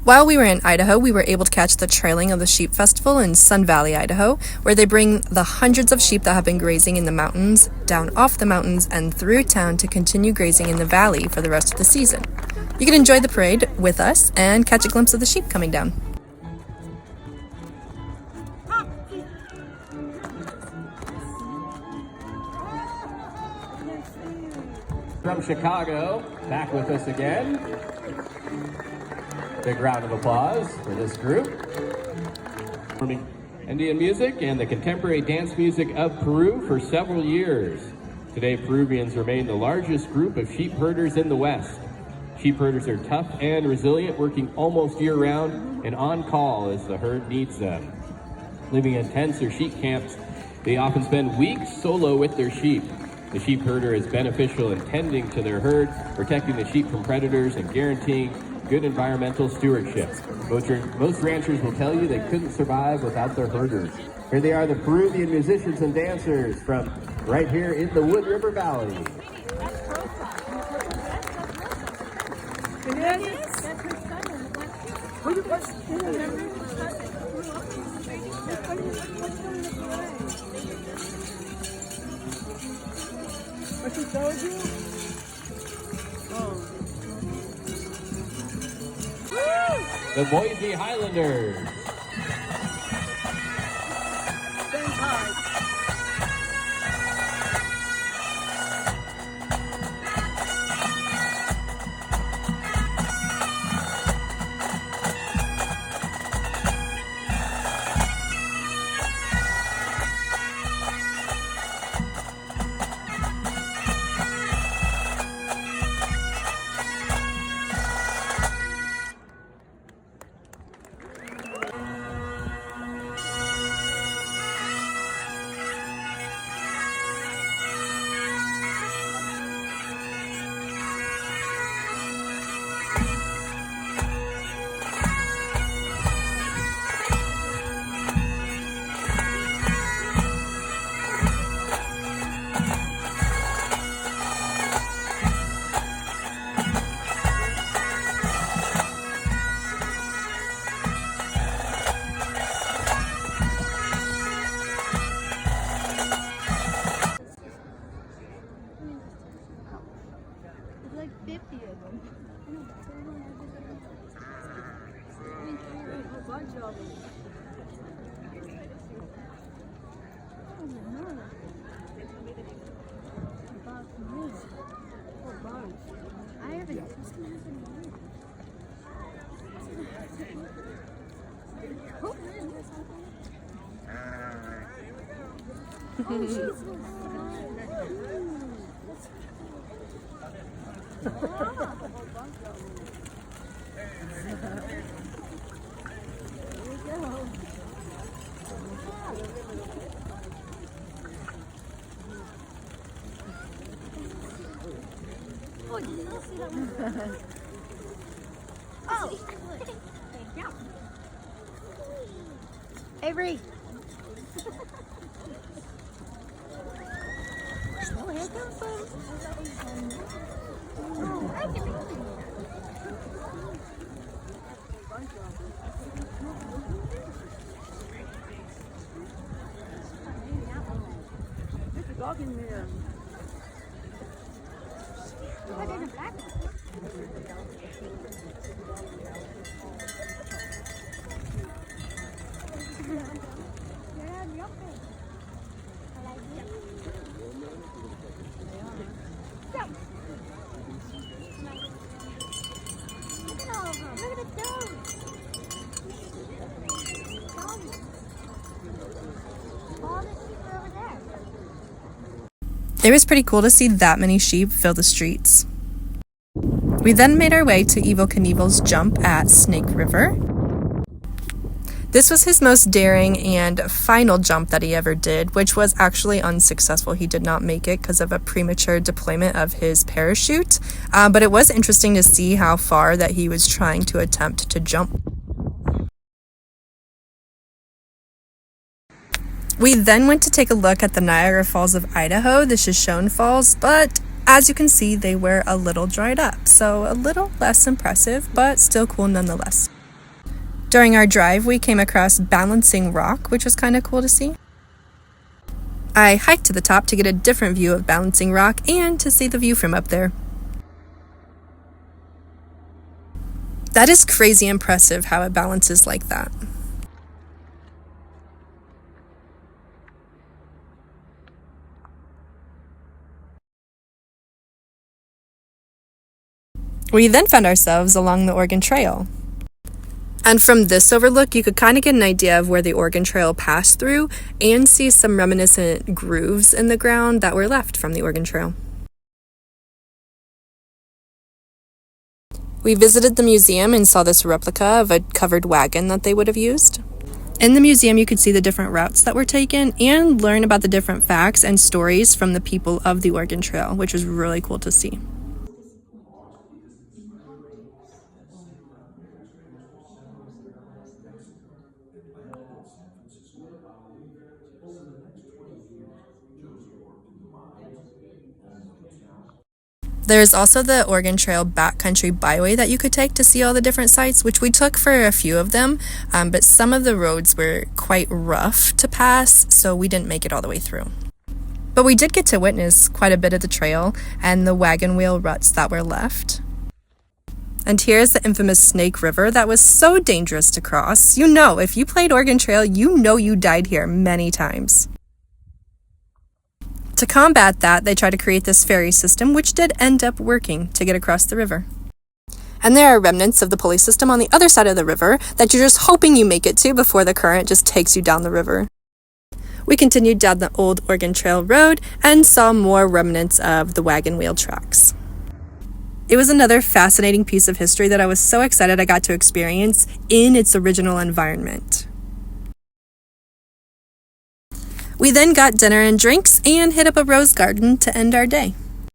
While we were in Idaho, we were able to catch the trailing of the Sheep Festival in Sun Valley, Idaho, where they bring the hundreds of sheep that have been grazing in the mountains down off the mountains and through town to continue grazing in the valley for the rest of the season. You can enjoy the parade with us and catch a glimpse of the sheep coming down. From Chicago, back with us again. Big round of applause for this group. Indian music and the contemporary dance music of Peru for several years. Today, Peruvians remain the largest group of sheep herders in the West. Sheep herders are tough and resilient, working almost year-round and on call as the herd needs them. Living in tents or sheep camps, they often spend weeks solo with their sheep. The sheep herder is beneficial in tending to their herd, protecting the sheep from predators, and guaranteeing good environmental stewardship. Most ranchers will tell you they couldn't survive without their herders. Here they are, the Peruvian musicians and dancers from right here in the Wood River Valley. What she told you? The Boise Highlanders. Stand high. Like 50 of them. A bunch of them. I haven't. Oh, did you not see that one? Oh, thank you. Avery. Oh, here comes some. Oh, I can read. There's a dog in there. Oh, there's a black one. It was pretty cool to see that many sheep fill the streets. We then made our way to Evel Knievel's jump at Snake River. This was his most daring and final jump that he ever did, which was actually unsuccessful. He did not make it because of a premature deployment of his parachute, but it was interesting to see how far that he was trying to attempt to jump. We then went to take a look at the Niagara Falls of Idaho, the Shoshone Falls, but as you can see, they were a little dried up, so a little less impressive, but still cool nonetheless. During our drive, we came across Balancing Rock, which was kind of cool to see. I hiked to the top to get a different view of Balancing Rock and to see the view from up there. That is crazy impressive how it balances like that. We then found ourselves along the Oregon Trail. And from this overlook, you could kind of get an idea of where the Oregon Trail passed through and see some reminiscent grooves in the ground that were left from the Oregon Trail. We visited the museum and saw this replica of a covered wagon that they would have used. In the museum, you could see the different routes that were taken and learn about the different facts and stories from the people of the Oregon Trail, which was really cool to see. There's also the Oregon Trail backcountry byway that you could take to see all the different sites, which we took for a few of them, but some of the roads were quite rough to pass, so we didn't make it all the way through. But we did get to witness quite a bit of the trail and the wagon wheel ruts that were left. And here's the infamous Snake River that was so dangerous to cross. You know, if you played Oregon Trail, you know you died here many times. To combat that, they tried to create this ferry system, which did end up working to get across the river. And there are remnants of the pulley system on the other side of the river that you're just hoping you make it to before the current just takes you down the river. We continued down the old Oregon Trail road and saw more remnants of the wagon wheel tracks. It was another fascinating piece of history that I was so excited I got to experience in its original environment. We then got dinner and drinks and hit up a rose garden to end our day.